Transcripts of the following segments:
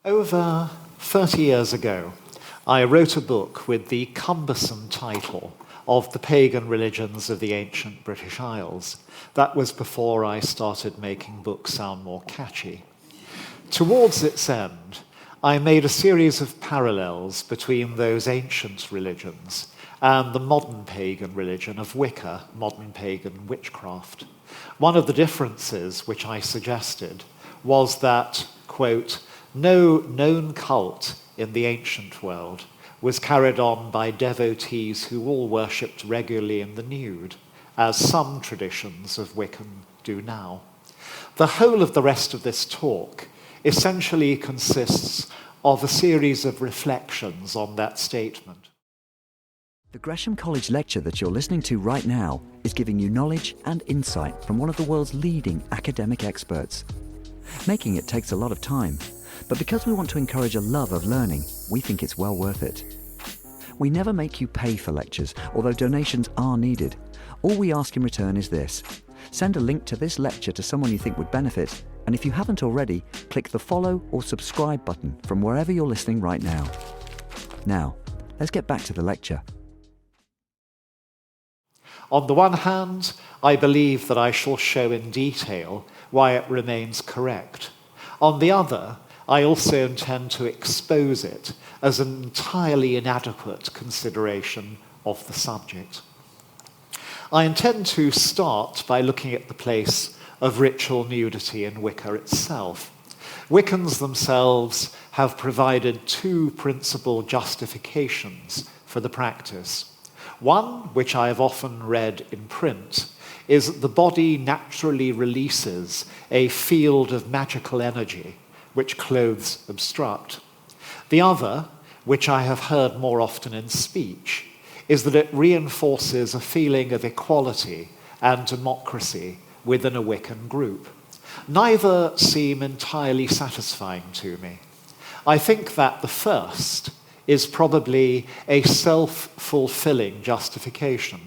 Over 30 years ago, I wrote a book with the cumbersome title of The Pagan Religions of the Ancient British Isles. That was before I started making books sound more catchy. Towards its end, I made a series of parallels between those ancient religions and the modern pagan religion of Wicca, modern pagan witchcraft. One of the differences which I suggested was that, quote, no known cult in the ancient world was carried on by devotees who all worshipped regularly in the nude, as some traditions of Wiccan do now. The whole of the rest of this talk essentially consists of a series of reflections on that statement. The Gresham College lecture that you're listening to right now is giving you knowledge and insight from one of the world's leading academic experts. Making it takes a lot of time, but because we want to encourage a love of learning, we think it's well worth it. We never make you pay for lectures, although donations are needed. All we ask in return is this: send a link to this lecture to someone you think would benefit, and if you haven't already, click the follow or subscribe button from wherever you're listening right now. Now, let's get back to the lecture. On the one hand, I believe that I shall show in detail why it remains correct. On the other, I also intend to expose it as an entirely inadequate consideration of the subject. I intend to start by looking at the place of ritual nudity in Wicca itself. Wiccans themselves have provided two principal justifications for the practice. One, which I have often read in print, is that the body naturally releases a field of magical energy which clothes obstruct. The other, which I have heard more often in speech, is that it reinforces a feeling of equality and democracy within a Wiccan group. Neither seem entirely satisfying to me. I think that the first is probably a self-fulfilling justification,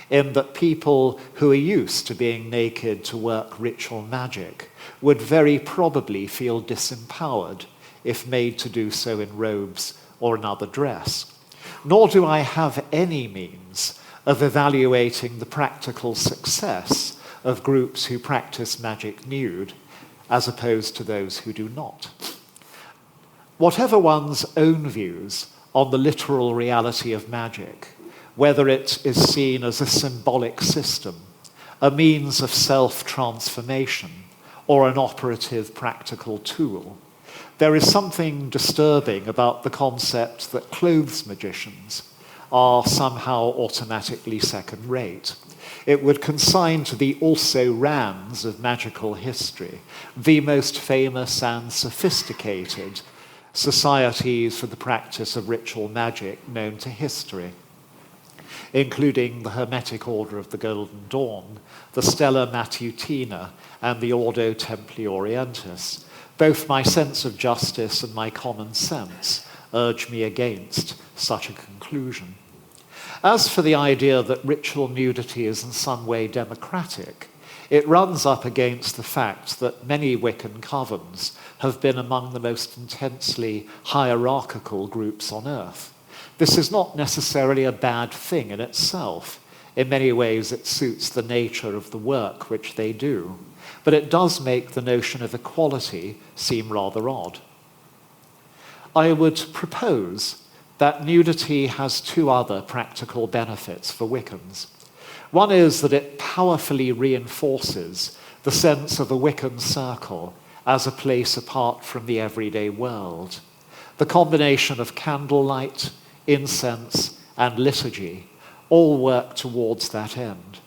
in that people who are used to being naked to work ritual magic would very probably feel disempowered if made to do so in robes or another dress. Nor do I have any means of evaluating the practical success of groups who practice magic nude, as opposed to those who do not. Whatever one's own views on the literal reality of magic, whether it is seen as a symbolic system, a means of self-transformation, or an operative practical tool, there is something disturbing about the concept that clothes magicians are somehow automatically second-rate. It would consign to the also-rans of magical history the most famous and sophisticated societies for the practice of ritual magic known to history, including the Hermetic Order of the Golden Dawn, the Stella Matutina, and the Ordo Templi Orientis. Both my sense of justice and my common sense urge me against such a conclusion. As for the idea that ritual nudity is in some way democratic, it runs up against the fact that many Wiccan covens have been among the most intensely hierarchical groups on earth. This is not necessarily a bad thing in itself. In many ways, it suits the nature of the work which they do, but it does make the notion of equality seem rather odd. I would propose that nudity has two other practical benefits for Wiccans. One is that it powerfully reinforces the sense of a Wiccan circle as a place apart from the everyday world. The combination of candlelight, incense, and liturgy all work towards that end.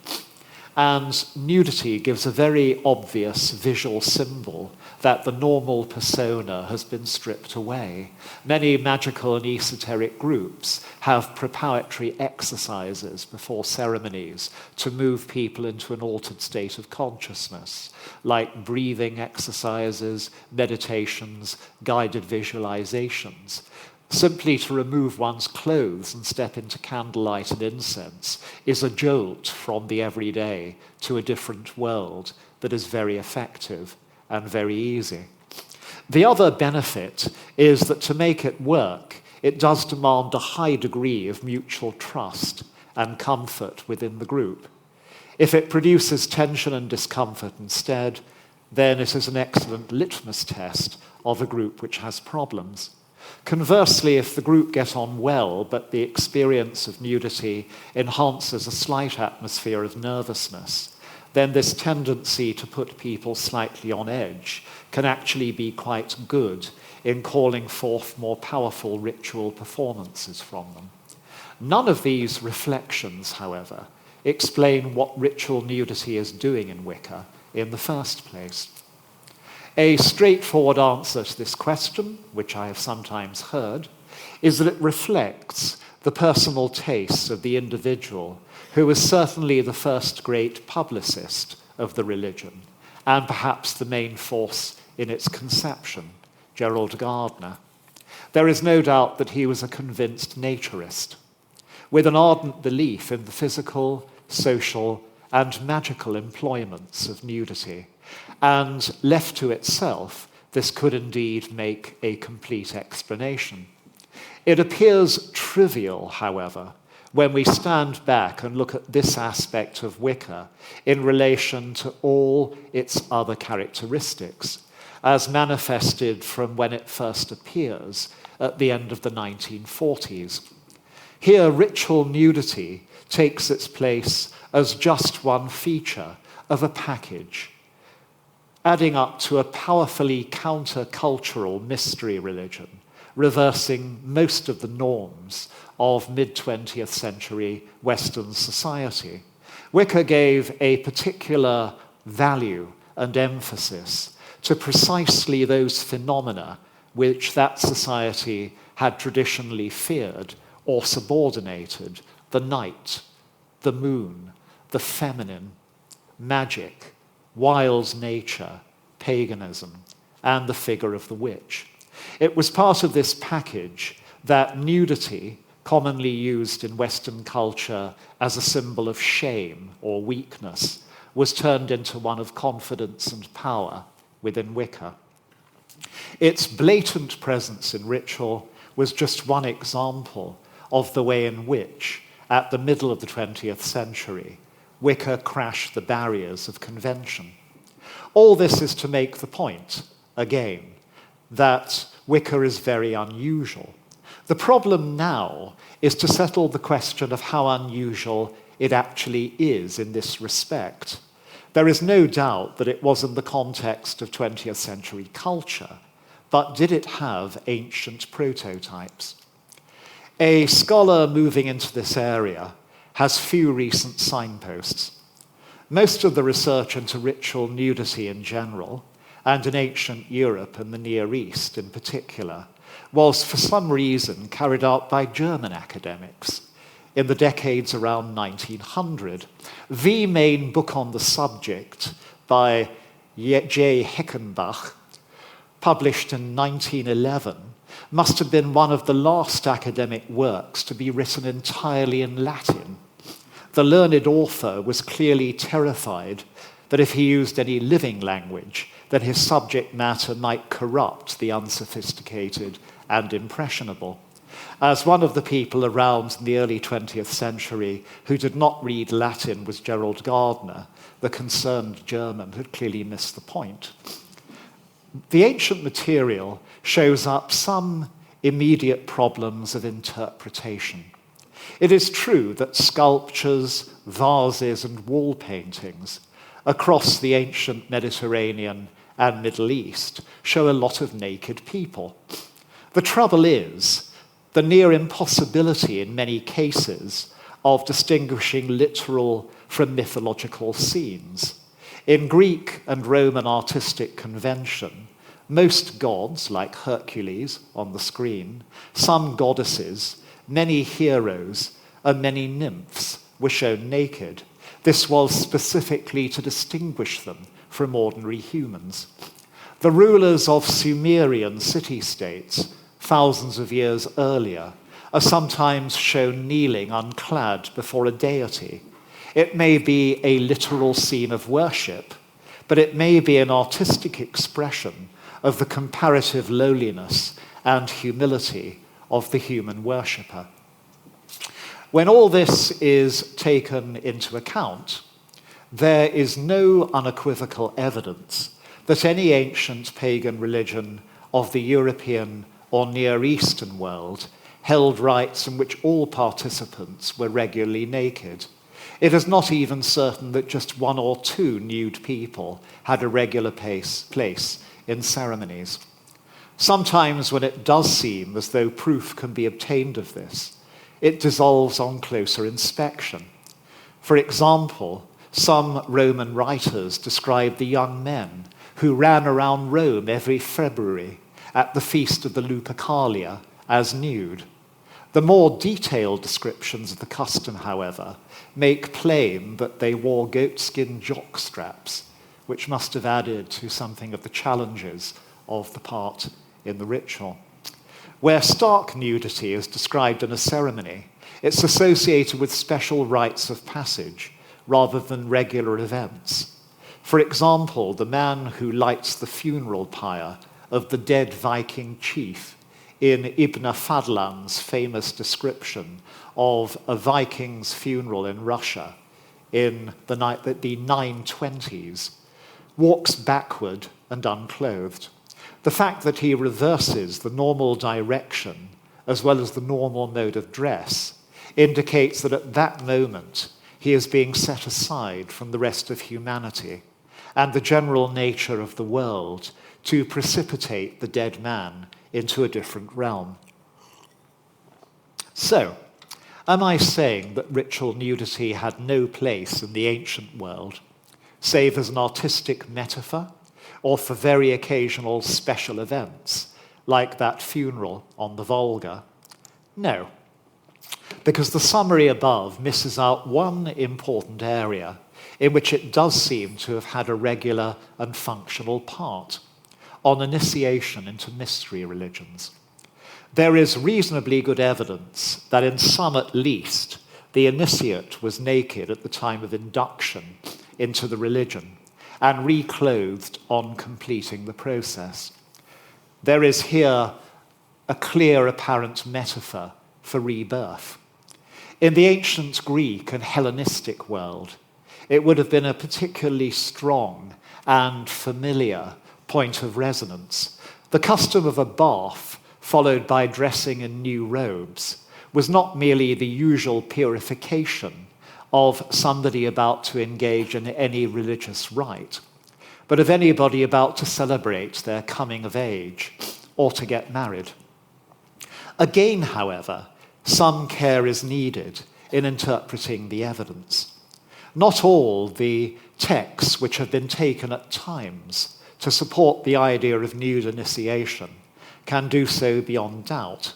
And nudity gives a very obvious visual symbol that the normal persona has been stripped away. Many magical and esoteric groups have preparatory exercises before ceremonies to move people into an altered state of consciousness, like breathing exercises, meditations, guided visualizations. Simply to remove one's clothes and step into candlelight and incense is a jolt from the everyday to a different world that is very effective and very easy. The other benefit is that to make it work, it does demand a high degree of mutual trust and comfort within the group. If it produces tension and discomfort instead, then it is an excellent litmus test of a group which has problems. Conversely, if the group get on well, but the experience of nudity enhances a slight atmosphere of nervousness, then this tendency to put people slightly on edge can actually be quite good in calling forth more powerful ritual performances from them. None of these reflections, however, explain what ritual nudity is doing in Wicca in the first place. A straightforward answer to this question, which I have sometimes heard, is that it reflects the personal tastes of the individual who was certainly the first great publicist of the religion, and perhaps the main force in its conception, Gerald Gardner. There is no doubt that he was a convinced naturist, with an ardent belief in the physical, social, and magical employments of nudity, and left to itself, this could indeed make a complete explanation. It appears trivial, however, when we stand back and look at this aspect of Wicca in relation to all its other characteristics, as manifested from when it first appears at the end of the 1940s. Here, ritual nudity takes its place as just one feature of a package, adding up to a powerfully counter-cultural mystery religion, reversing most of the norms of mid-20th century Western society. Wicca gave a particular value and emphasis to precisely those phenomena which that society had traditionally feared or subordinated: the night, the moon, the feminine, magic, wild nature, paganism, and the figure of the witch. It was part of this package that nudity, commonly used in Western culture as a symbol of shame or weakness, was turned into one of confidence and power within Wicca. Its blatant presence in ritual was just one example of the way in which, at the middle of the 20th century, Wicca crashed the barriers of convention. All this is to make the point, again, that Wicca is very unusual. The problem now is to settle the question of how unusual it actually is in this respect. There is no doubt that it was in the context of 20th century culture, but did it have ancient prototypes? A scholar moving into this area has few recent signposts. Most of the research into ritual nudity in general, and in ancient Europe and the Near East in particular, was for some reason carried out by German academics in the decades around 1900. The main book on the subject by J. Heckenbach, published in 1911, must have been one of the last academic works to be written entirely in Latin. The learned author was clearly terrified that if he used any living language, then his subject matter might corrupt the unsophisticated and impressionable. As one of the people around in the early 20th century who did not read Latin was Gerald Gardner, the concerned German had clearly missed the point. The ancient material shows up some immediate problems of interpretation. It is true that sculptures, vases, and wall paintings across the ancient Mediterranean and Middle East show a lot of naked people. The trouble is the near impossibility in many cases of distinguishing literal from mythological scenes. In Greek and Roman artistic convention, most gods, like Hercules on the screen, some goddesses, many heroes, and many nymphs were shown naked. This was specifically to distinguish them from ordinary humans. The rulers of Sumerian city-states, thousands of years earlier, are sometimes shown kneeling unclad before a deity. It may be a literal scene of worship, but it may be an artistic expression of the comparative lowliness and humility of the human worshipper. When all this is taken into account, there is no unequivocal evidence that any ancient pagan religion of the European or Near Eastern world held rites in which all participants were regularly naked. It is not even certain that just one or two nude people had a regular place in ceremonies. Sometimes when it does seem as though proof can be obtained of this, it dissolves on closer inspection. For example, some Roman writers describe the young men who ran around Rome every February at the feast of the Lupercalia as nude. The more detailed descriptions of the custom, however, make plain that they wore goatskin jock straps, which must have added to something of the challenges of the part in the ritual. Where stark nudity is described in a ceremony, it's associated with special rites of passage rather than regular events. For example, the man who lights the funeral pyre of the dead Viking chief in Ibn Fadlan's famous description of a Viking's funeral in Russia in the 920s, walks backward and unclothed. The fact that he reverses the normal direction as well as the normal mode of dress indicates that at that moment he is being set aside from the rest of humanity and the general nature of the world to precipitate the dead man into a different realm. So, am I saying that ritual nudity had no place in the ancient world, save as an artistic metaphor, or for very occasional special events, like that funeral on the Volga? No, because the summary above misses out one important area in which it does seem to have had a regular and functional part, on initiation into mystery religions. There is reasonably good evidence that in some at least, the initiate was naked at the time of induction into the religion and reclothed on completing the process. There is here a clear apparent metaphor for rebirth. In the ancient Greek and Hellenistic world, it would have been a particularly strong and familiar point of resonance. The custom of a bath, followed by dressing in new robes, was not merely the usual purification of somebody about to engage in any religious rite, but of anybody about to celebrate their coming of age or to get married. Again, however, some care is needed in interpreting the evidence. Not all the texts which have been taken at times to support the idea of nude initiation can do so beyond doubt.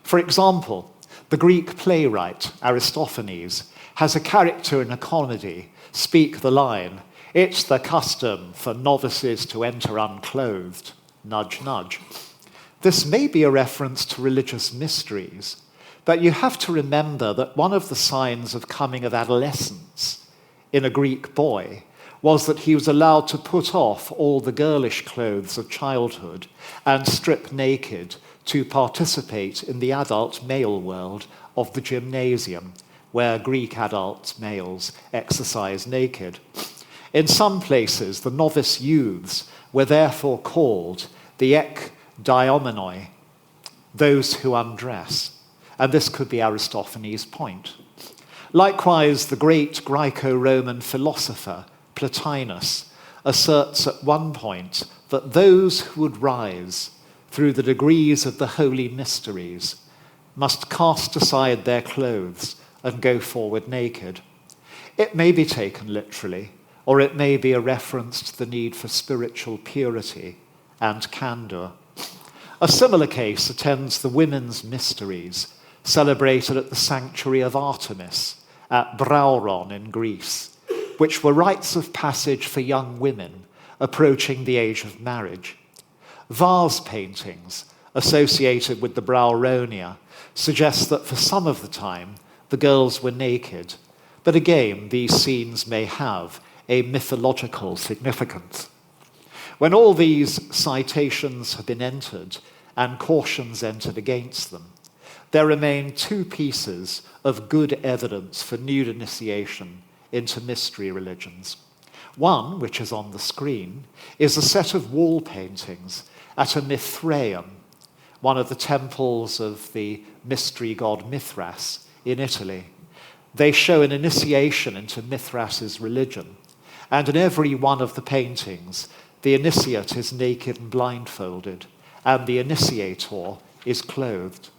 For example, the Greek playwright Aristophanes has a character in a comedy speak the line, "It's the custom for novices to enter unclothed, nudge, nudge." This may be a reference to religious mysteries, but you have to remember that one of the signs of coming of adolescence in a Greek boy was that he was allowed to put off all the girlish clothes of childhood and strip naked to participate in the adult male world of the gymnasium, where Greek adult males exercise naked. In some places, the novice youths were therefore called the ekdiomenoi, those who undress, and this could be Aristophanes' point. Likewise, the great Greco-Roman philosopher Plotinus asserts at one point that those who would rise through the degrees of the holy mysteries must cast aside their clothes and go forward naked. It may be taken literally, or it may be a reference to the need for spiritual purity and candor. A similar case attends the women's mysteries celebrated at the sanctuary of Artemis at Brauron in Greece, which were rites of passage for young women approaching the age of marriage. Vase paintings associated with the Brauronia suggest that for some of the time the girls were naked, but again these scenes may have a mythological significance. When all these citations have been entered and cautions entered against them, there remain two pieces of good evidence for nude initiation into mystery religions. One, which is on the screen, is a set of wall paintings at a Mithraeum, one of the temples of the mystery god Mithras in Italy. They show an initiation into Mithras's religion, and in every one of the paintings, the initiate is naked and blindfolded, and the initiator is clothed.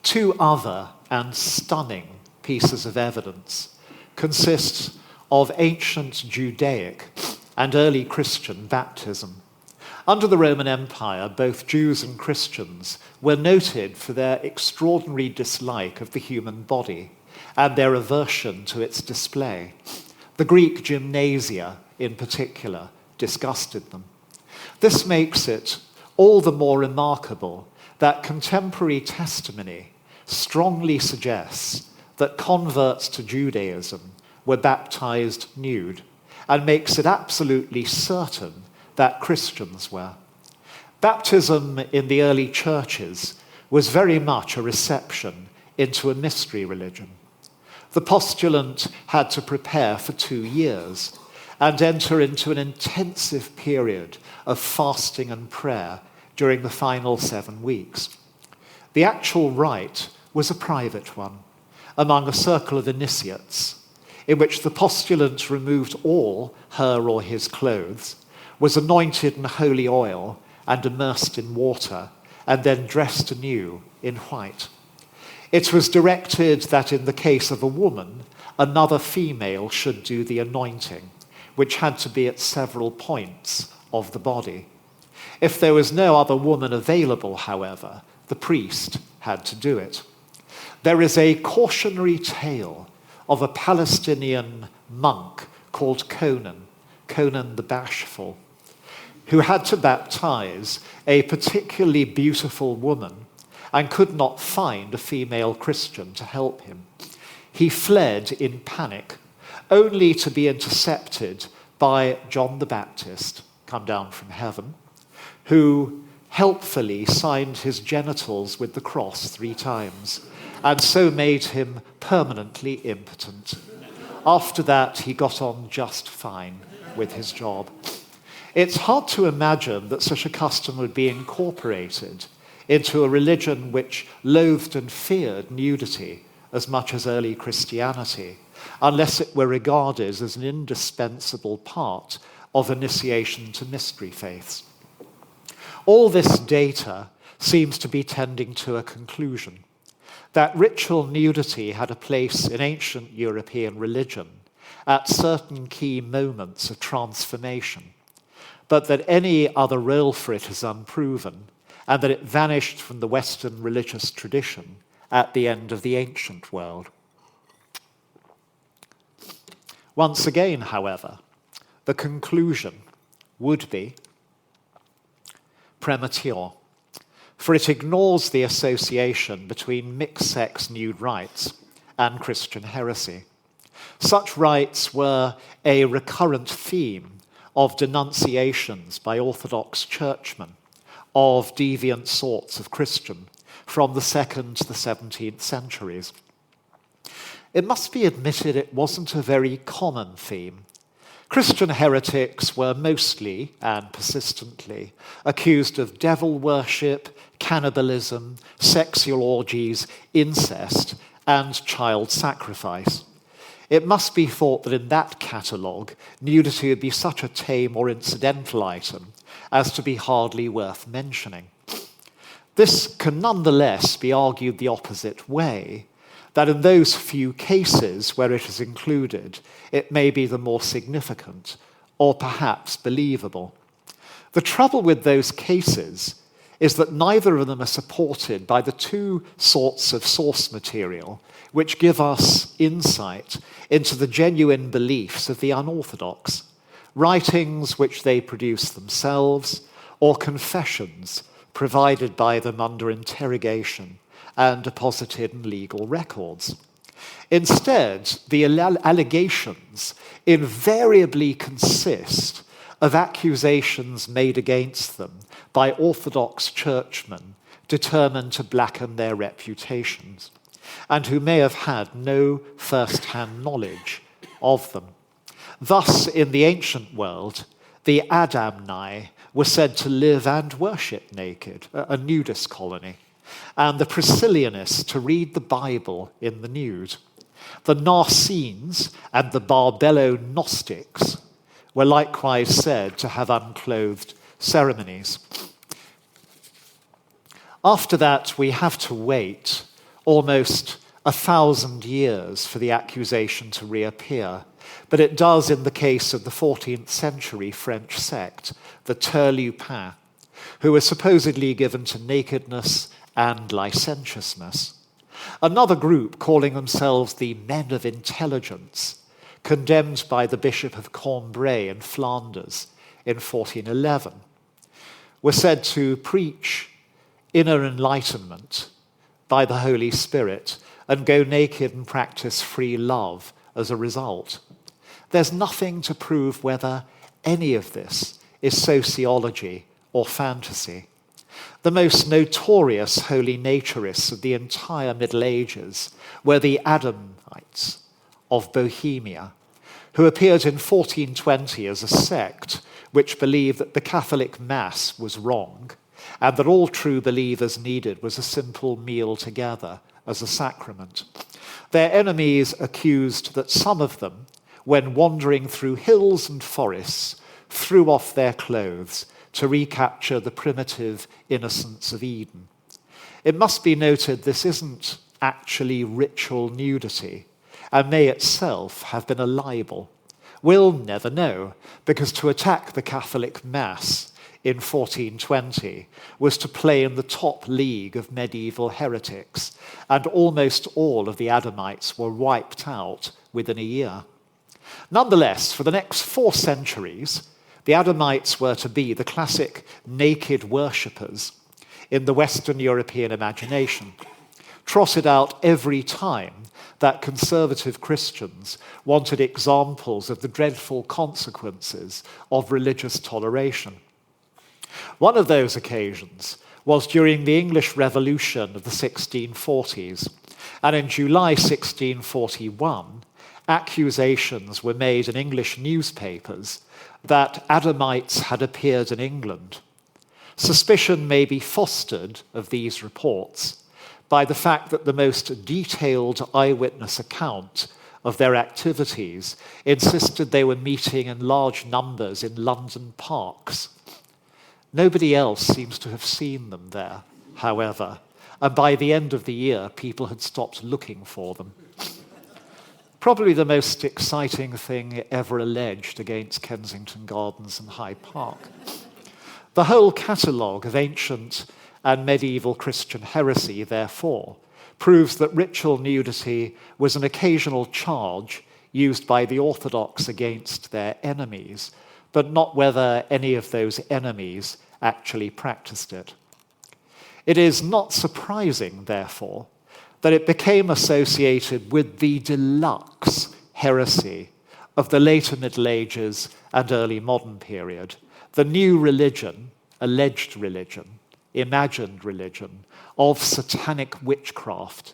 Two other and stunning pieces of evidence consist of ancient Judaic and early Christian baptism. Under the Roman Empire, both Jews and Christians were noted for their extraordinary dislike of the human body and their aversion to its display. The Greek gymnasia, in particular, disgusted them. This makes it all the more remarkable that contemporary testimony strongly suggests that converts to Judaism were baptized nude, and makes it absolutely certain that Christians were. Baptism in the early churches was very much a reception into a mystery religion. The postulant had to prepare for 2 years and enter into an intensive period of fasting and prayer during the final 7 weeks. The actual rite was a private one among a circle of initiates, in which the postulant removed all her or his clothes, was anointed in holy oil and immersed in water, and then dressed anew in white. It was directed that in the case of a woman, another female should do the anointing, which had to be at several points of the body. If there was no other woman available, however, the priest had to do it. There is a cautionary tale of a Palestinian monk called Conan the Bashful, who had to baptize a particularly beautiful woman and could not find a female Christian to help him. He fled in panic, only to be intercepted by John the Baptist, come down from heaven, who helpfully signed his genitals with the cross 3 times, and so made him permanently impotent. After that, he got on just fine with his job. It's hard to imagine that such a custom would be incorporated into a religion which loathed and feared nudity as much as early Christianity, unless it were regarded as an indispensable part of initiation to mystery faiths. All this data seems to be tending to a conclusion: that ritual nudity had a place in ancient European religion at certain key moments of transformation, but that any other role for it is unproven, and that it vanished from the Western religious tradition at the end of the ancient world. Once again, however, the conclusion would be premature, for it ignores the association between mixed-sex nude rites and Christian heresy. Such rites were a recurrent theme of denunciations by Orthodox churchmen of deviant sorts of Christian from the 2nd to the 17th centuries. It must be admitted it wasn't a very common theme. Christian heretics were mostly, and persistently, accused of devil worship, cannibalism, sexual orgies, incest, and child sacrifice. It must be thought that in that catalogue, nudity would be such a tame or incidental item as to be hardly worth mentioning. This can nonetheless be argued the opposite way, that in those few cases where it is included, it may be the more significant, or perhaps believable. The trouble with those cases is that neither of them are supported by the 2 sorts of source material which give us insight into the genuine beliefs of the unorthodox, writings which they produce themselves, or confessions provided by them under interrogation and deposited in legal records. Instead, the allegations invariably consist of accusations made against them by Orthodox churchmen determined to blacken their reputations, and who may have had no first-hand knowledge of them. Thus, in the ancient world, the Adamni were said to live and worship naked, a nudist colony, and the Priscillianists to read the Bible in the nude. The Narcenes and the Barbello-Gnostics were likewise said to have unclothed ceremonies. After that, we have to wait almost 1,000 years for the accusation to reappear, but it does in the case of the 14th century French sect, the Turlupins, who were supposedly given to nakedness and licentiousness. Another group, calling themselves the Men of Intelligence, condemned by the Bishop of Cambrai in Flanders in 1411, were said to preach inner enlightenment by the Holy Spirit and go naked and practice free love as a result. There's nothing to prove whether any of this is sociology or fantasy. The most notorious holy naturists of the entire Middle Ages were the Adamites of Bohemia, who appeared in 1420 as a sect which believed that the Catholic Mass was wrong and that all true believers needed was a simple meal together as a sacrament. Their enemies accused that some of them, when wandering through hills and forests, threw off their clothes to recapture the primitive innocence of Eden. It must be noted this isn't actually ritual nudity, and may itself have been a libel. We'll never know, because to attack the Catholic Mass in 1420 was to play in the top league of medieval heretics, and almost all of the Adamites were wiped out within a year. Nonetheless, for the next 4 centuries, the Adamites were to be the classic naked worshippers in the Western European imagination, trotted out every time that conservative Christians wanted examples of the dreadful consequences of religious toleration. One of those occasions was during the English Revolution of the 1640s, and in July 1641, accusations were made in English newspapers that Adamites had appeared in England. Suspicion may be fostered of these reports by the fact that the most detailed eyewitness account of their activities insisted they were meeting in large numbers in London parks. Nobody else seems to have seen them there, however, and by the end of the year, people had stopped looking for them. Probably the most exciting thing ever alleged against Kensington Gardens and Hyde Park. The whole catalogue of ancient and medieval Christian heresy, therefore, proves that ritual nudity was an occasional charge used by the Orthodox against their enemies, but not whether any of those enemies actually practiced it. It is not surprising, therefore, that it became associated with the deluxe heresy of the later Middle Ages and early modern period, the new religion, alleged religion, imagined religion of satanic witchcraft,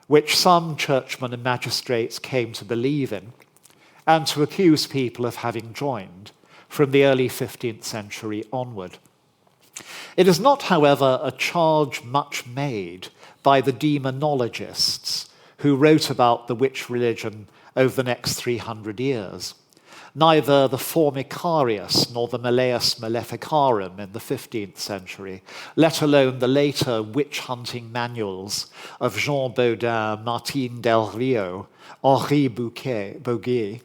which some churchmen and magistrates came to believe in and to accuse people of having joined from the early 15th century onward. It is not, however, a charge much made by the demonologists who wrote about the witch religion over the next 300 years. Neither the Formicarius nor the Malleus Maleficarum in the 15th century, let alone the later witch-hunting manuals of Jean Baudin, Martin Del Rio, Henri Boguet,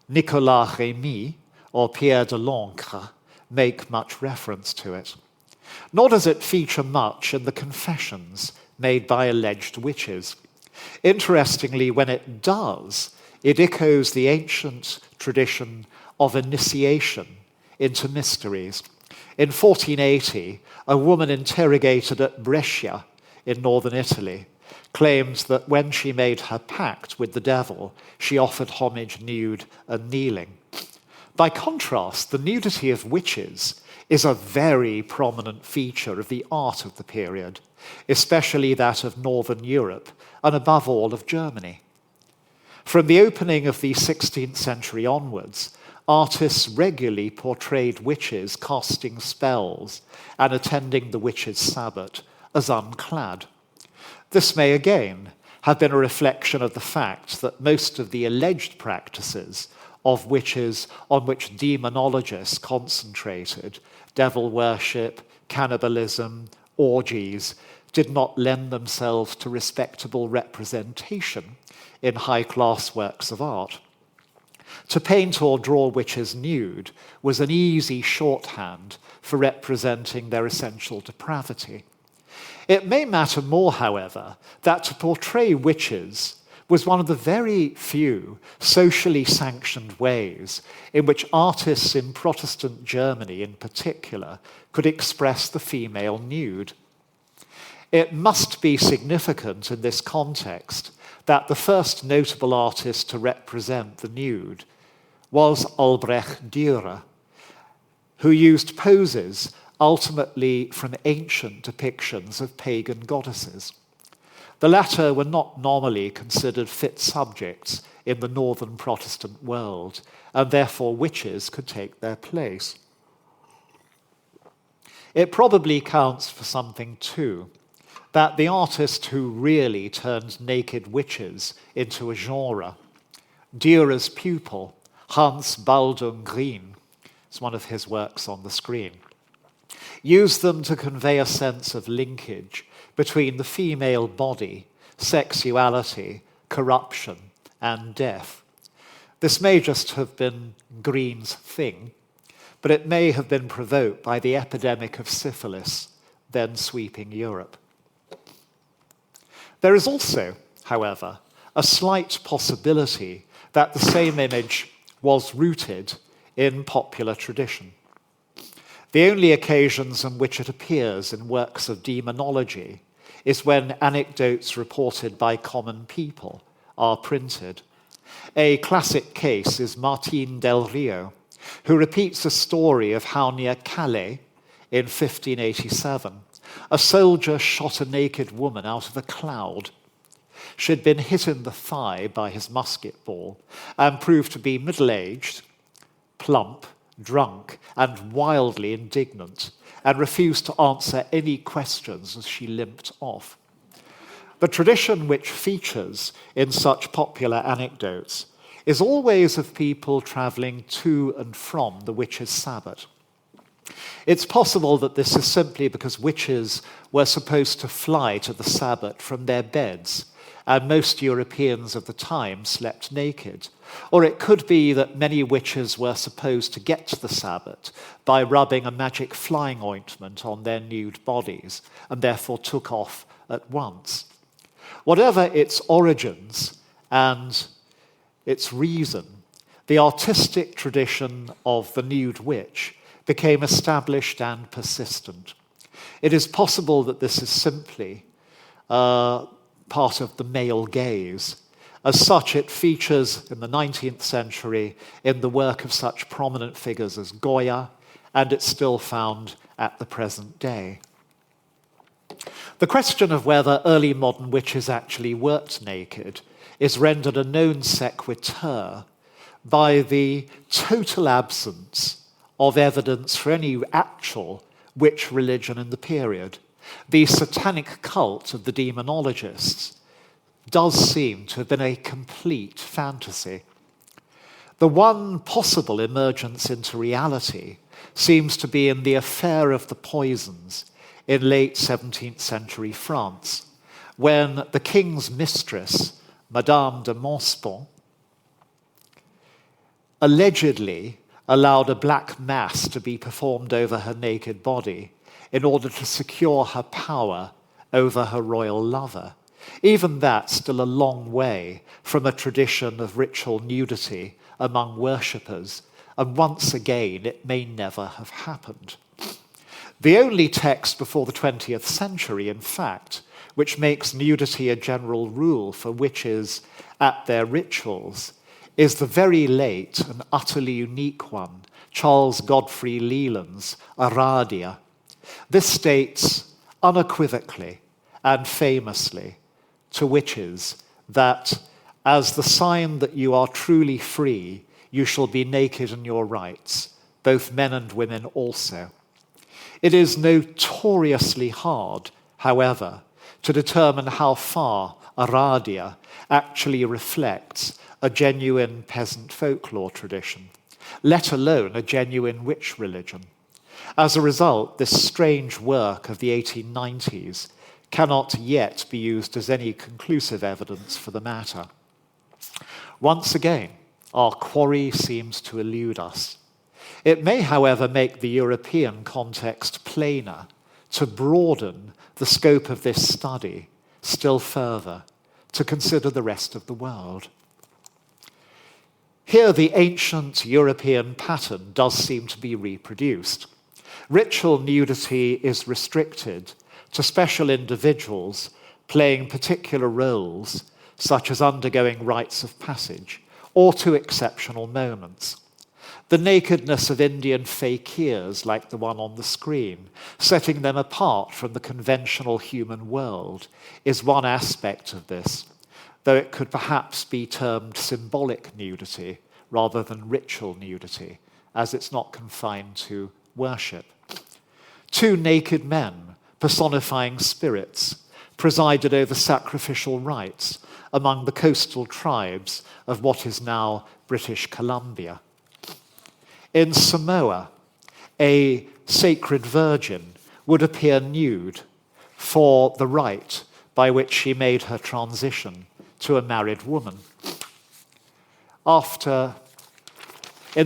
Nicolas Rémy, or Pierre de l'Ancre, make much reference to it. Nor does it feature much in the confessions made by alleged witches. Interestingly, when it does, it echoes the ancient tradition of initiation into mysteries. In 1480, a woman interrogated at Brescia in northern Italy claims that when she made her pact with the devil, she offered homage nude and kneeling. By contrast, the nudity of witches is a very prominent feature of the art of the period, especially that of Northern Europe and above all of Germany. From the opening of the 16th century onwards, artists regularly portrayed witches casting spells and attending the witches' sabbat as unclad. This may again have been a reflection of the fact that most of the alleged practices of witches on which demonologists concentrated, devil worship, cannibalism, orgies, did not lend themselves to respectable representation in high-class works of art. To paint or draw witches nude was an easy shorthand for representing their essential depravity. It may matter more, however, that to portray witches was one of the very few socially sanctioned ways in which artists in Protestant Germany in particular could express the female nude. It must be significant in this context that the first notable artist to represent the nude was Albrecht Dürer, who used poses ultimately from ancient depictions of pagan goddesses. The latter were not normally considered fit subjects in the northern Protestant world, and therefore witches could take their place. It probably counts for something too, that the artist who really turned naked witches into a genre, Dürer's pupil, Hans Baldung Grien, it's one of his works on the screen, used them to convey a sense of linkage between the female body, sexuality, corruption, and death. This may just have been Grien's thing, but it may have been provoked by the epidemic of syphilis then sweeping Europe. There is also, however, a slight possibility that the same image was rooted in popular tradition. The only occasions on which it appears in works of demonology is when anecdotes reported by common people are printed. A classic case is Martin del Rio, who repeats a story of how near Calais in 1587, a soldier shot a naked woman out of a cloud. She had been hit in the thigh by his musket ball and proved to be middle-aged, plump, drunk, and wildly indignant, and refused to answer any questions as she limped off. The tradition which features in such popular anecdotes is always of people travelling to and from the witches' sabbat. It's possible that this is simply because witches were supposed to fly to the sabbat from their beds, and most Europeans of the time slept naked. Or it could be that many witches were supposed to get to the sabbat by rubbing a magic flying ointment on their nude bodies, and therefore took off at once. Whatever its origins and its reason, the artistic tradition of the nude witch became established and persistent. It is possible that this is simply part of the male gaze. As such, it features in the 19th century in the work of such prominent figures as Goya, and it's still found at the present day. The question of whether early modern witches actually worked naked is rendered a non sequitur by the total absence of evidence for any actual witch religion in the period. The satanic cult of the demonologists does seem to have been a complete fantasy. The one possible emergence into reality seems to be in the affair of the poisons in late 17th century France, when the king's mistress, Madame de Montespan, allegedly allowed a black mass to be performed over her naked body in order to secure her power over her royal lover. Even that still a long way from a tradition of ritual nudity among worshippers, and once again it may never have happened. The only text before the 20th century, in fact, which makes nudity a general rule for witches at their rituals, is the very late and utterly unique one, Charles Godfrey Leland's Aradia. This states unequivocally and famously to witches that as the sign that you are truly free, you shall be naked in your rights, both men and women also. It is notoriously hard, however, to determine how far Aradia actually reflects a genuine peasant folklore tradition, let alone a genuine witch religion. As a result, this strange work of the 1890s cannot yet be used as any conclusive evidence for the matter. Once again, our quarry seems to elude us. It may, however, make the European context plainer to broaden the scope of this study still further, to consider the rest of the world. Here, the ancient European pattern does seem to be reproduced. Ritual nudity is restricted to special individuals playing particular roles, such as undergoing rites of passage, or to exceptional moments. The nakedness of Indian fakirs, like the one on the screen, setting them apart from the conventional human world, is one aspect of this, though it could perhaps be termed symbolic nudity rather than ritual nudity, as it's not confined to worship. Two naked men, personifying spirits, presided over sacrificial rites among the coastal tribes of what is now British Columbia. In Samoa, a sacred virgin would appear nude for the rite by which she made her transition to a married woman. In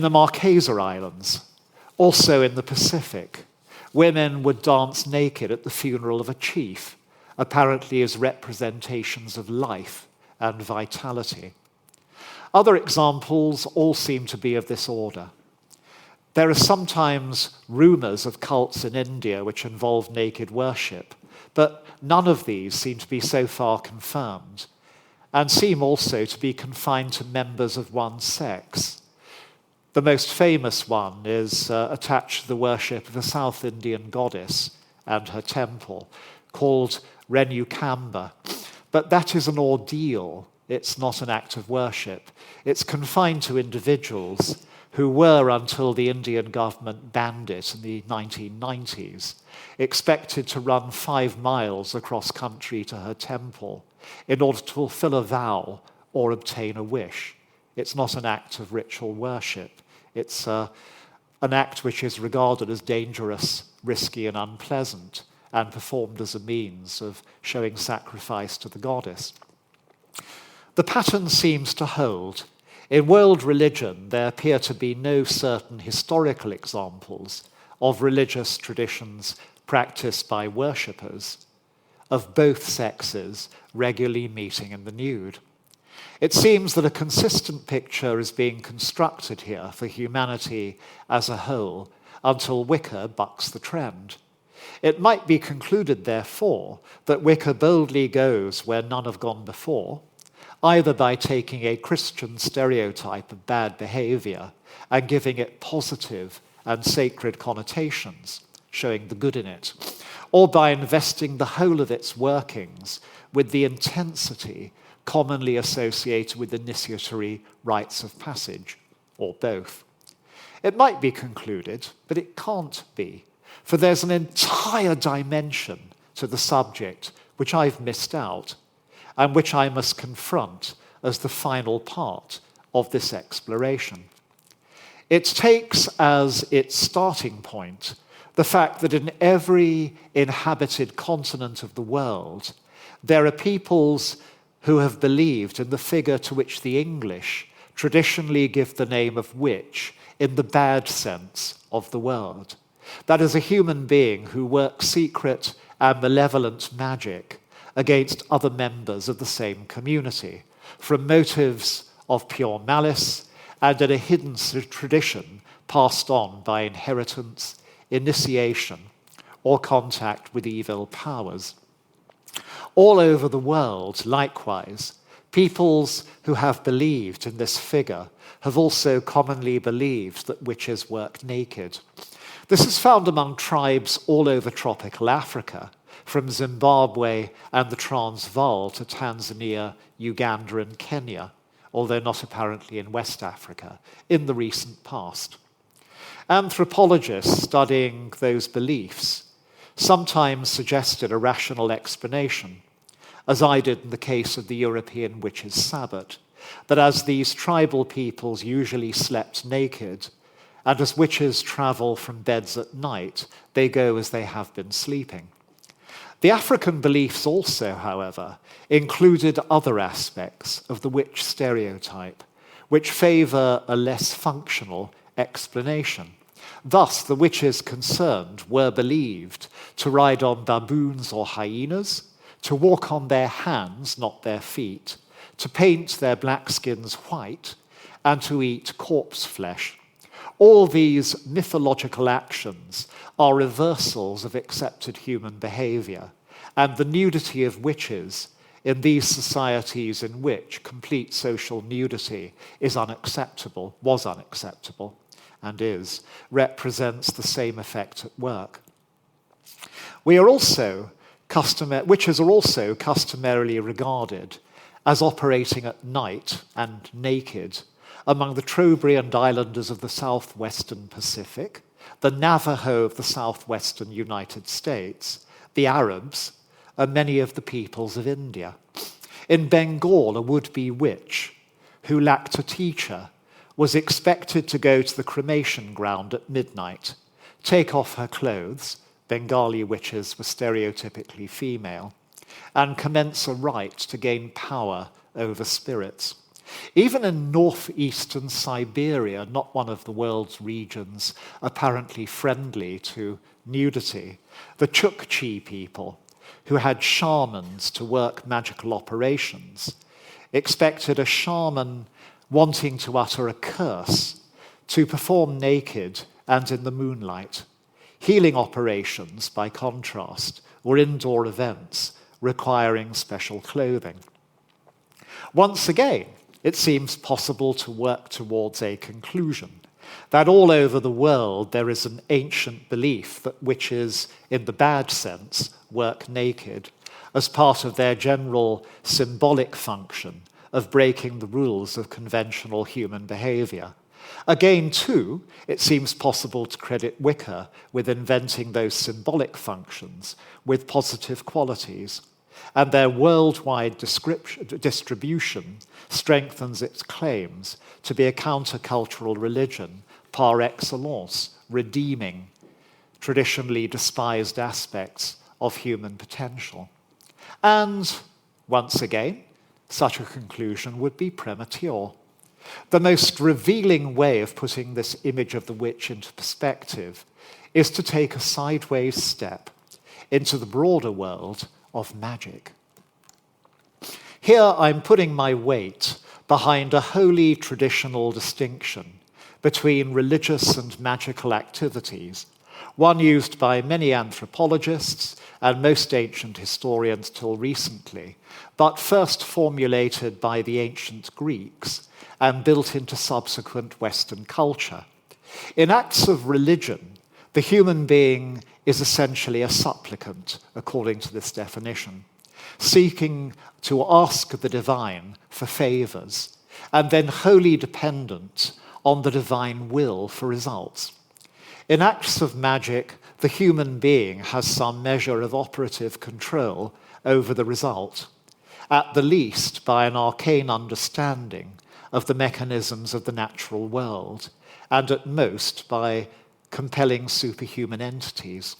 the Marquesa Islands, also in the Pacific, women would dance naked at the funeral of a chief, apparently as representations of life and vitality. Other examples all seem to be of this order. There are sometimes rumors of cults in India which involve naked worship, but none of these seem to be so far confirmed, and seem also to be confined to members of one sex. The most famous one is attached to the worship of a South Indian goddess and her temple, called Renukamba. But that is an ordeal. It's not an act of worship. It's confined to individuals who were, until the Indian government banned it in the 1990s, expected to run 5 miles across country to her temple in order to fulfill a vow or obtain a wish. It's not an act of ritual worship. It's an act which is regarded as dangerous, risky, and unpleasant, and performed as a means of showing sacrifice to the goddess. The pattern seems to hold. In world religion, there appear to be no certain historical examples of religious traditions practiced by worshippers of both sexes regularly meeting in the nude. It seems that a consistent picture is being constructed here for humanity as a whole until Wicca bucks the trend. It might be concluded, therefore, that Wicca boldly goes where none have gone before, either by taking a Christian stereotype of bad behavior and giving it positive and sacred connotations, showing the good in it, or by investing the whole of its workings with the intensity commonly associated with initiatory rites of passage, or both. It might be concluded, but it can't be, for there's an entire dimension to the subject which I've missed out, and which I must confront as the final part of this exploration. It takes as its starting point the fact that in every inhabited continent of the world, there are peoples who have believed in the figure to which the English traditionally give the name of witch in the bad sense of the word. That is a human being who works secret and malevolent magic against other members of the same community, from motives of pure malice and in a hidden tradition passed on by inheritance, initiation, or contact with evil powers. All over the world, likewise, Peoples who have believed in this figure have also commonly believed that witches work naked. This is found among tribes all over tropical Africa, from Zimbabwe and the Transvaal to Tanzania, Uganda, and Kenya, although not apparently in West Africa, in the recent past. Anthropologists studying those beliefs sometimes suggested a rational explanation, as I did in the case of the European witches' Sabbat, that as these tribal peoples usually slept naked, and as witches travel from beds at night, they go as they have been sleeping. The African beliefs also, however, included other aspects of the witch stereotype, which favour a less functional explanation. Thus, the witches concerned were believed to ride on baboons or hyenas, to walk on their hands, not their feet, to paint their black skins white, and to eat corpse flesh. All these mythological actions are reversals of accepted human behavior, and the nudity of witches in these societies in which complete social nudity is unacceptable, was unacceptable, and is, represents the same effect at work. Witches are also customarily regarded as operating at night and naked among the Trobriand islanders of the southwestern Pacific, the Navajo of the southwestern United States, the Arabs, and many of the peoples of India. In Bengal, a would-be witch who lacked a teacher was expected to go to the cremation ground at midnight, take off her clothes — Bengali witches were stereotypically female — and commence a rite to gain power over spirits. Even in northeastern Siberia, not one of the world's regions apparently friendly to nudity, the Chukchi people, who had shamans to work magical operations, expected a shaman wanting to utter a curse to perform naked and in the moonlight. Healing operations, by contrast, were indoor events requiring special clothing. Once again, it seems possible to work towards a conclusion that all over the world there is an ancient belief that witches, in the bad sense, work naked as part of their general symbolic function of breaking the rules of conventional human behavior. Again, too, it seems possible to credit Wicca with inventing those symbolic functions with positive qualities, and their worldwide distribution strengthens its claims to be a countercultural religion par excellence, redeeming traditionally despised aspects of human potential. And, once again, such a conclusion would be premature. The most revealing way of putting this image of the witch into perspective is to take a sideways step into the broader world of magic. Here I'm putting my weight behind a wholly traditional distinction between religious and magical activities, one used by many anthropologists and most ancient historians till recently, but first formulated by the ancient Greeks and built into subsequent Western culture. In acts of religion, the human being is essentially a supplicant, according to this definition, seeking to ask the divine for favors, and then wholly dependent on the divine will for results. In acts of magic, the human being has some measure of operative control over the result, at the least by an arcane understanding of the mechanisms of the natural world, and at most by compelling superhuman entities.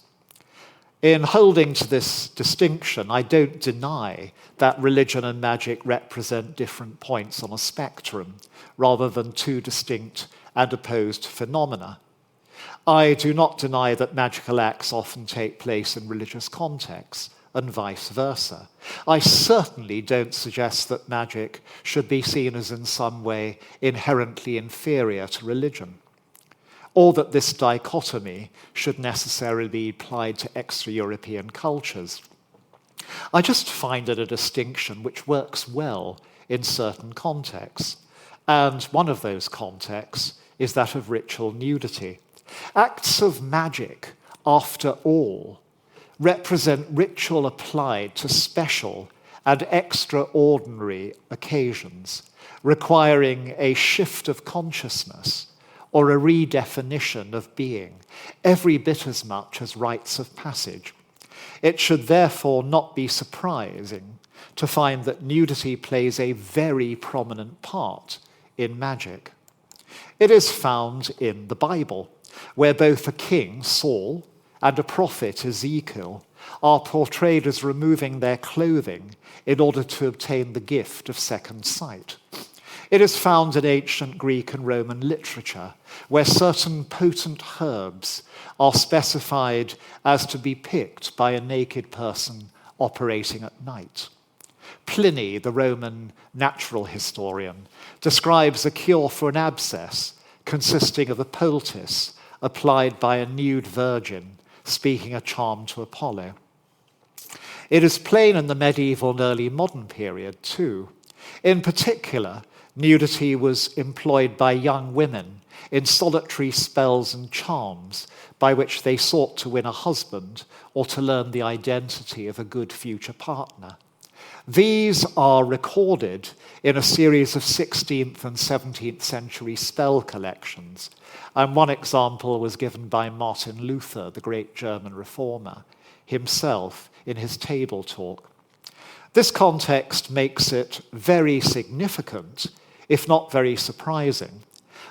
In holding to this distinction, I don't deny that religion and magic represent different points on a spectrum, rather than two distinct and opposed phenomena. I do not deny that magical acts often take place in religious contexts, and vice versa. I certainly don't suggest that magic should be seen as in some way inherently inferior to religion, or that this dichotomy should necessarily be applied to extra-European cultures. I just find it a distinction which works well in certain contexts. And one of those contexts is that of ritual nudity. Acts of magic, after all, represent ritual applied to special and extraordinary occasions, requiring a shift of consciousness or a redefinition of being, every bit as much as rites of passage. It should therefore not be surprising to find that nudity plays a very prominent part in magic. It is found in the Bible, where both a king, Saul, and a prophet, Ezekiel, are portrayed as removing their clothing in order to obtain the gift of second sight. It is found in ancient Greek and Roman literature, where certain potent herbs are specified as to be picked by a naked person operating at night. Pliny, the Roman natural historian, describes a cure for an abscess consisting of a poultice applied by a nude virgin speaking a charm to Apollo. It is plain in the medieval and early modern period too. In particular, nudity was employed by young women in solitary spells and charms by which they sought to win a husband or to learn the identity of a good future partner. These are recorded in a series of 16th and 17th century spell collections, and one example was given by Martin Luther, the great German reformer, himself in his Table Talk. This context makes it very significant, if not very surprising,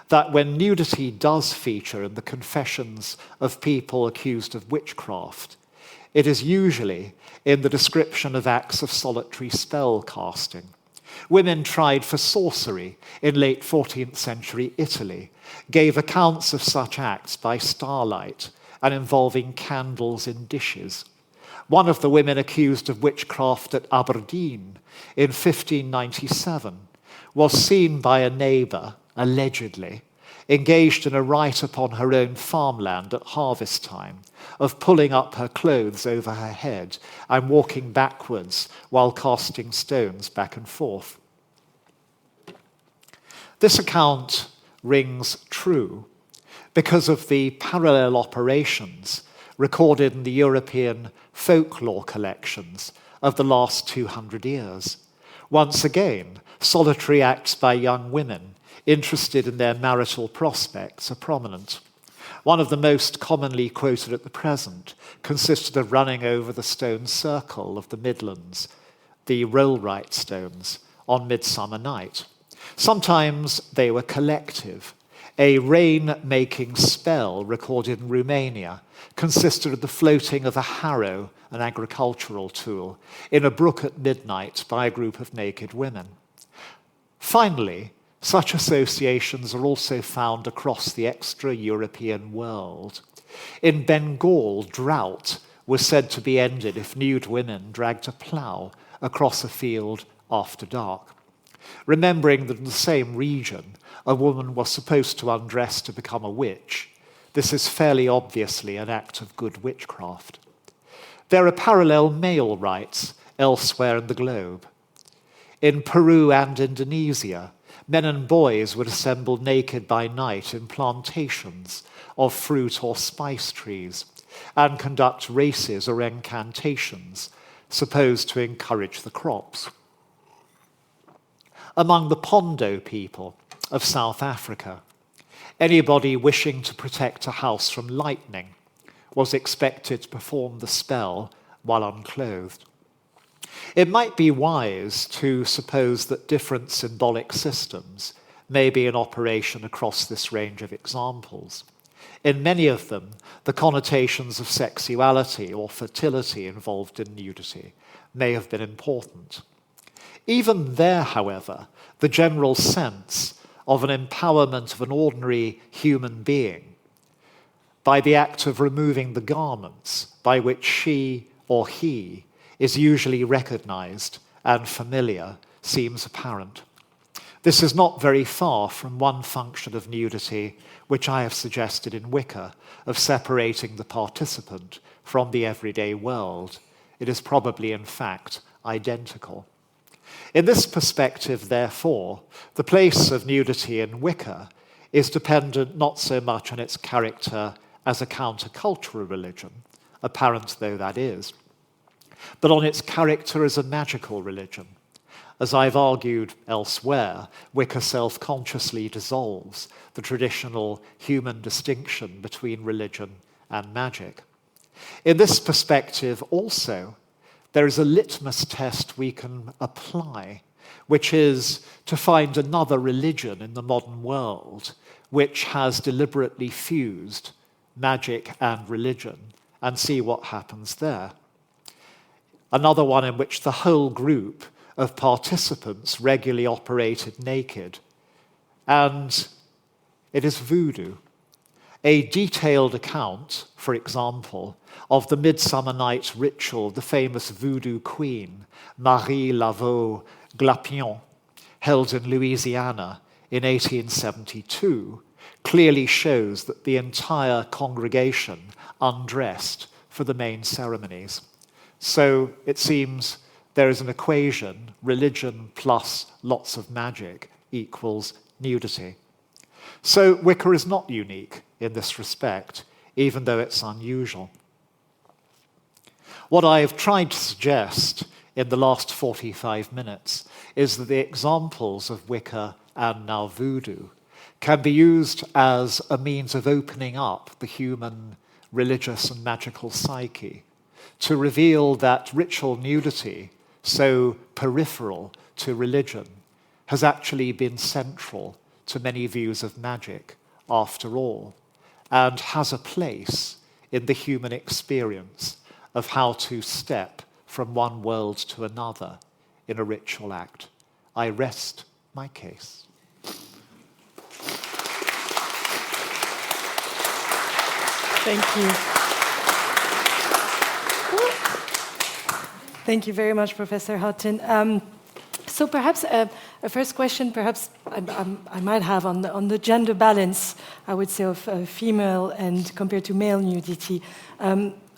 that when nudity does feature in the confessions of people accused of witchcraft, it is usually in the description of acts of solitary spell casting. Women tried for sorcery in late 14th century Italy gave accounts of such acts by starlight and involving candles in dishes. One of the women accused of witchcraft at Aberdeen in 1597 was seen by a neighbour, allegedly, engaged in a rite upon her own farmland at harvest time, of pulling up her clothes over her head and walking backwards while casting stones back and forth. This account rings true because of the parallel operations recorded in the European folklore collections of the last 200 years. Once again, solitary acts by young women interested in their marital prospects are prominent. One of the most commonly quoted at the present consisted of running over the stone circle of the Midlands, the rollright stones, on Midsummer Night. Sometimes they were collective. A rain-making spell recorded in Romania consisted of the floating of a harrow, an agricultural tool, in a brook at midnight by a group of naked women. Finally, such associations are also found across the extra-European world. In Bengal, drought was said to be ended if nude women dragged a plough across a field after dark. Remembering that in the same region, a woman was supposed to undress to become a witch, this is fairly obviously an act of good witchcraft. There are parallel male rites elsewhere in the globe. In Peru and Indonesia, men and boys would assemble naked by night in plantations of fruit or spice trees and conduct races or incantations supposed to encourage the crops. Among the Pondo people of South Africa, anybody wishing to protect a house from lightning was expected to perform the spell while unclothed. It might be wise to suppose that different symbolic systems may be in operation across this range of examples. In many of them, the connotations of sexuality or fertility involved in nudity may have been important. Even there, however, the general sense of an empowerment of an ordinary human being by the act of removing the garments by which she or he is usually recognized and familiar seems apparent. This is not very far from one function of nudity which I have suggested in Wicca, of separating the participant from the everyday world. It is probably, in fact, identical. In this perspective, therefore, the place of nudity in Wicca is dependent not so much on its character as a countercultural religion, apparent though that is, but on its character as a magical religion. As I've argued elsewhere, Wicca self-consciously dissolves the traditional human distinction between religion and magic. In this perspective also, there is a litmus test we can apply, which is to find another religion in the modern world which has deliberately fused magic and religion and see what happens there. Another one in which the whole group of participants regularly operated naked. And it is voodoo. A detailed account, for example, of the Midsummer Night ritual of the famous voodoo queen, Marie Laveau Glapion, held in Louisiana in 1872, clearly shows that the entire congregation undressed for the main ceremonies. So it seems there is an equation, religion plus lots of magic equals nudity. So Wicca is not unique in this respect, even though it's unusual. What I have tried to suggest in the last 45 minutes is that the examples of Wicca and now voodoo can be used as a means of opening up the human religious and magical psyche to reveal that ritual nudity, so peripheral to religion, has actually been central to many views of magic after all, and has a place in the human experience of how to step from one world to another in a ritual act. I rest my case. Thank you. Thank you very much, Professor Hutton. So perhaps a first question, perhaps I might have on the gender balance, I would say, of female and compared to male nudity.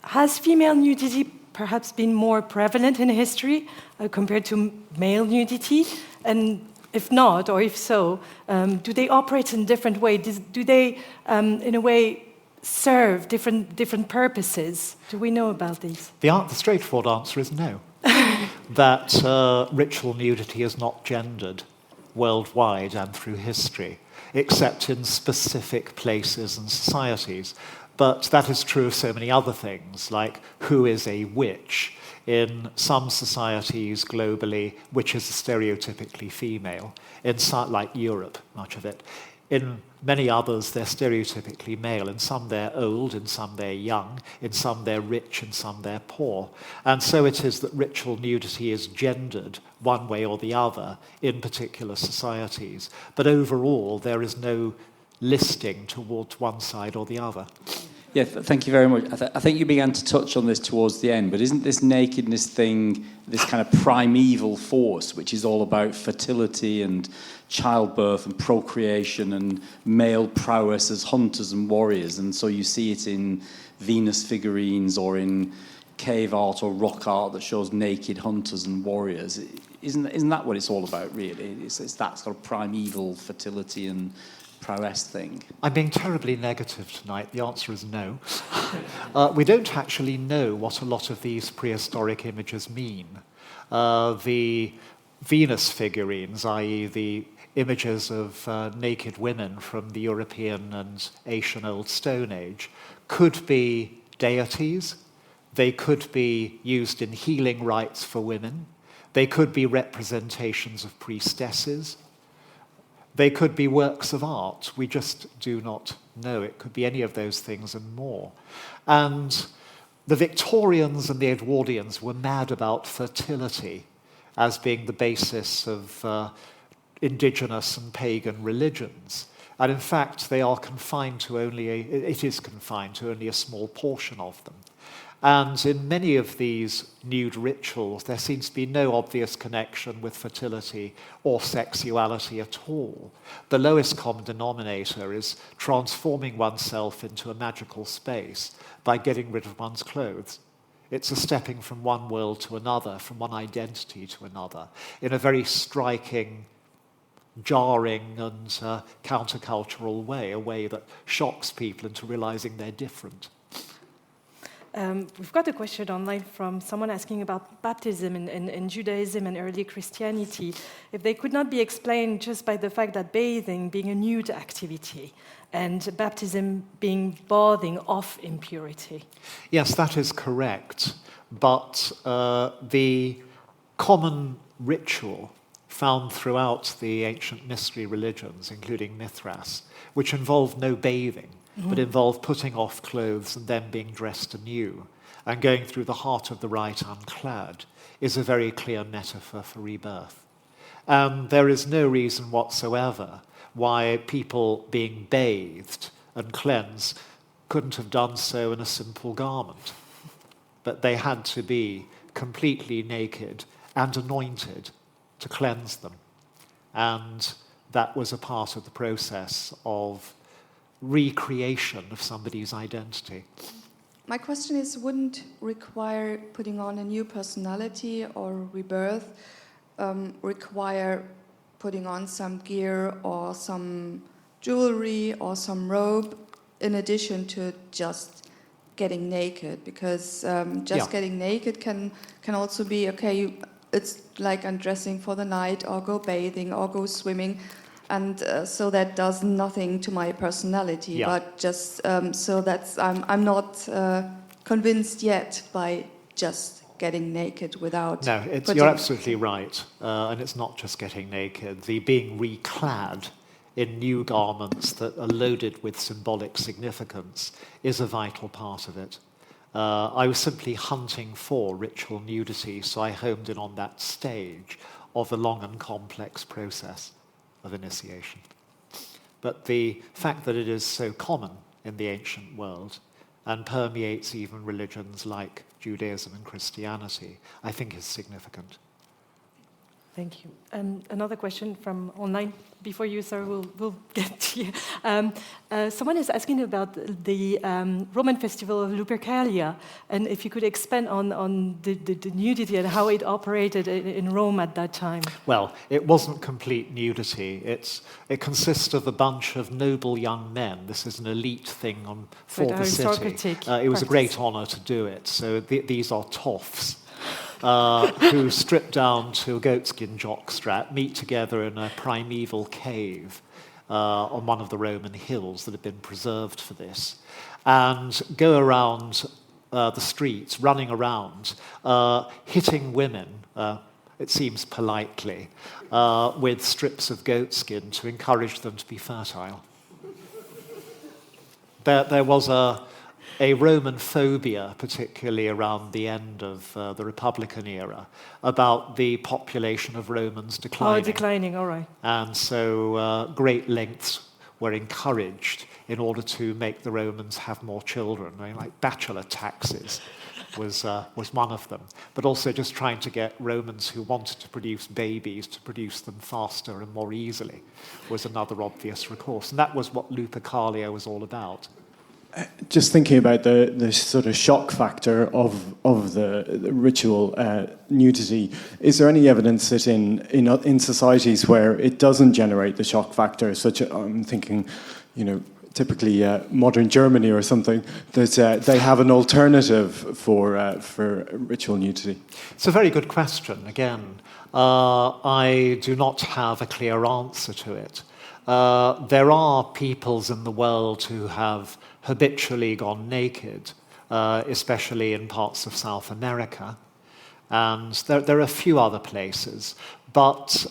Has female nudity perhaps been more prevalent in history compared to male nudity? And if not, or if so, do they operate in different ways? Do they, in a way, serve different purposes? Do we know about these? The straightforward answer is no. That ritual nudity is not gendered worldwide and through history, except in specific places and societies. But that is true of so many other things, like who is a witch? In some societies globally, witches are stereotypically female. In some, like Europe, much of it. In many others, they're stereotypically male. In some, they're old. In some, they're young. In some, they're rich. In some, they're poor. And so it is that ritual nudity is gendered one way or the other in particular societies. But overall, there is no listing towards one side or the other. Yeah, thank you very much. I think you began to touch on this towards the end, but isn't this nakedness thing this kind of primeval force, which is all about fertility and childbirth and procreation and male prowess as hunters and warriors? And so you see it in Venus figurines or in cave art or rock art that shows naked hunters and warriors. Isn't that what it's all about, really? It's that sort of primeval fertility and prowess thing. I'm being terribly negative tonight. The answer is no. We don't actually know what a lot of these prehistoric images mean. The Venus figurines, i.e. the images of naked women from the European and Asian Old Stone Age, could be deities. They could be used in healing rites for women. They could be representations of priestesses. They could be works of art. We just do not know. It could be any of those things and more. And the Victorians and the Edwardians were mad about fertility as being the basis of indigenous and pagan religions. And in fact, they are confined to it is confined to only a small portion of them. And in many of these nude rituals, there seems to be no obvious connection with fertility or sexuality at all. The lowest common denominator is transforming oneself into a magical space by getting rid of one's clothes. It's a stepping from one world to another, from one identity to another, in a very striking, jarring and countercultural way, a way that shocks people into realizing they're different. We've got a question online from someone asking about baptism in Judaism and early Christianity. If they could not be explained just by the fact that bathing being a nude activity and baptism being bathing off impurity. Yes, that is correct. But the common ritual found throughout the ancient mystery religions, including Mithras, which involved no bathing, but involved putting off clothes and then being dressed anew and going through the heart of the rite unclad, is a very clear metaphor for rebirth. And there is no reason whatsoever why people being bathed and cleansed couldn't have done so in a simple garment. But they had to be completely naked and anointed to cleanse them. And that was a part of the process of recreation of somebody's identity. My question is, wouldn't require putting on a new personality or rebirth require putting on some gear or some jewelry or some robe in addition to just getting naked? Because getting naked can also be, okay, it's like undressing for the night or go bathing or go swimming. And so that does nothing to my personality, but just so that's I'm not convinced yet by just getting naked without. No, you're absolutely right, and it's not just getting naked. The being reclad in new garments that are loaded with symbolic significance is a vital part of it. I was simply hunting for ritual nudity, so I homed in on that stage of a long and complex process of initiation. But the fact that it is so common in the ancient world and permeates even religions like Judaism and Christianity, I think is significant. Thank you. Another question from online. Before you, sir, we'll get to you. Someone is asking about the Roman festival of Lupercalia, and if you could expand on the nudity and how it operated in Rome at that time. Well, it wasn't complete nudity. It consists of a bunch of noble young men. This is an elite thing for the city. It was a great honor to do it. So these are toffs. Who strip down to a goatskin jockstrap, meet together in a primeval cave on one of the Roman hills that had been preserved for this, and go around the streets, running around, hitting women, it seems politely, with strips of goatskin to encourage them to be fertile. There was a Roman phobia, particularly around the end of the Republican era, about the population of Romans declining. Oh, declining, all right. And so great lengths were encouraged in order to make the Romans have more children. I mean, like bachelor taxes was one of them. But also just trying to get Romans who wanted to produce babies to produce them faster and more easily was another obvious recourse. And that was what Lupercalia was all about. Just thinking about the sort of shock factor of the ritual nudity, is there any evidence that in societies where it doesn't generate the shock factor, I'm thinking, typically modern Germany or something, that they have an alternative for ritual nudity? It's a very good question. Again, I do not have a clear answer to it. There are peoples in the world who have habitually gone naked, especially in parts of South America. And there are a few other places. But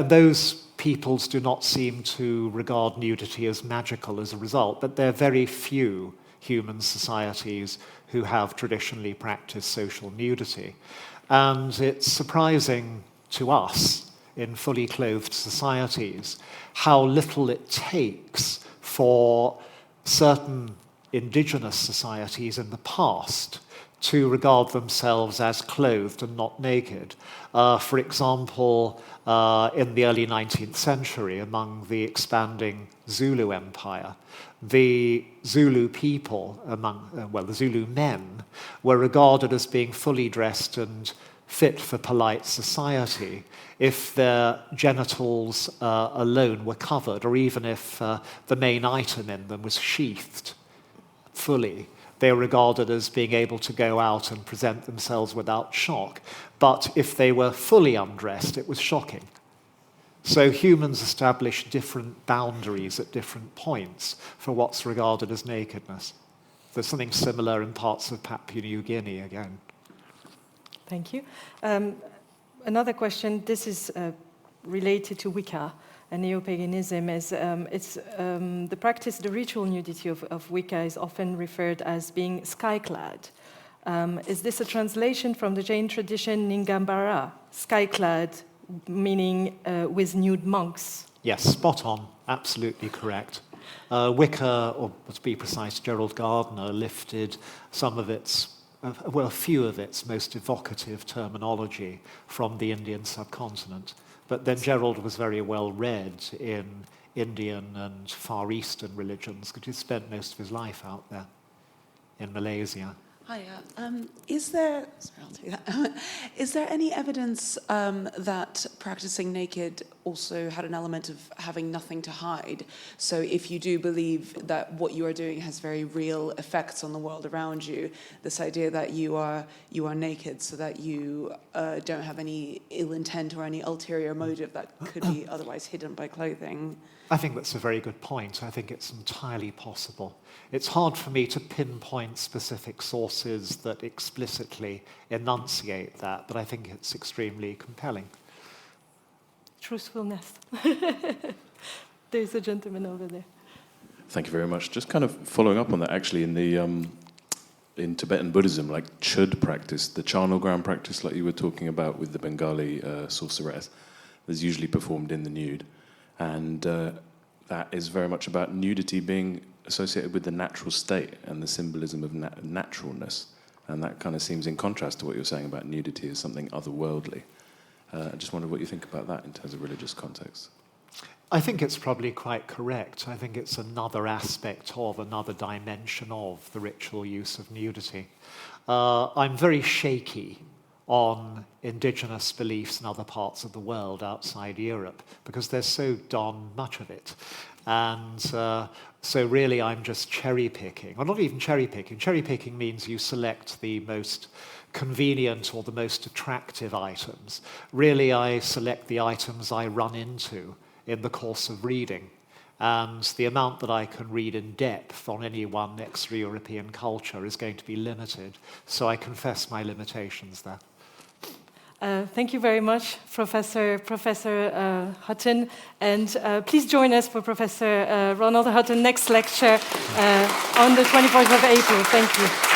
those peoples do not seem to regard nudity as magical as a result. But there are very few human societies who have traditionally practiced social nudity. And it's surprising to us in fully clothed societies how little it takes for certain indigenous societies in the past to regard themselves as clothed and not naked. For example, in the early 19th century, among the expanding Zulu Empire, the Zulu people, the Zulu men, were regarded as being fully dressed and fit for polite society if their genitals alone were covered, or even if the main item in them was sheathed fully. They were regarded as being able to go out and present themselves without shock. But if they were fully undressed, it was shocking. So humans establish different boundaries at different points for what's regarded as nakedness. There's something similar in parts of Papua New Guinea again. Thank you. Another question, this is related to Wicca and neo-paganism, is the practice, the ritual nudity of Wicca is often referred as being sky-clad. Is this a translation from the Jain tradition Ningambara, sky-clad, meaning with nude monks? Yes, spot on, absolutely correct. Wicca, or to be precise, Gerald Gardner, lifted some of its a few of its most evocative terminology from the Indian subcontinent. But then Gerald was very well read in Indian and Far Eastern religions, because he spent most of his life out there in Malaysia. Hiya. Is there any evidence that practicing naked also had an element of having nothing to hide? So if you do believe that what you are doing has very real effects on the world around you, this idea that you are naked so that you don't have any ill intent or any ulterior motive that could be otherwise hidden by clothing? I think that's a very good point. I think it's entirely possible. It's hard for me to pinpoint specific sources that explicitly enunciate that, but I think it's extremely compelling. Truthfulness. There's a gentleman over there. Thank you very much. Just kind of following up on that, actually, in Tibetan Buddhism, like chud practice, the charnel ground practice, like you were talking about with the Bengali sorceress, is usually performed in the nude. And that is very much about nudity being associated with the natural state and the symbolism of naturalness. And that kind of seems in contrast to what you're saying about nudity as something otherworldly. I just wonder what you think about that in terms of religious context. I think it's probably quite correct. I think it's another aspect of, another dimension of the ritual use of nudity. I'm very shaky on indigenous beliefs in other parts of the world outside Europe, because there's so darn much of it. And so really I'm just cherry-picking, or not even cherry-picking. Cherry-picking means you select the most convenient or the most attractive items. Really, I select the items I run into in the course of reading. And the amount that I can read in depth on any one extra-European culture is going to be limited. So I confess my limitations there. Thank you very much, Professor Hutton. And please join us for Professor Ronald Hutton next lecture on the 24th of April. Thank you.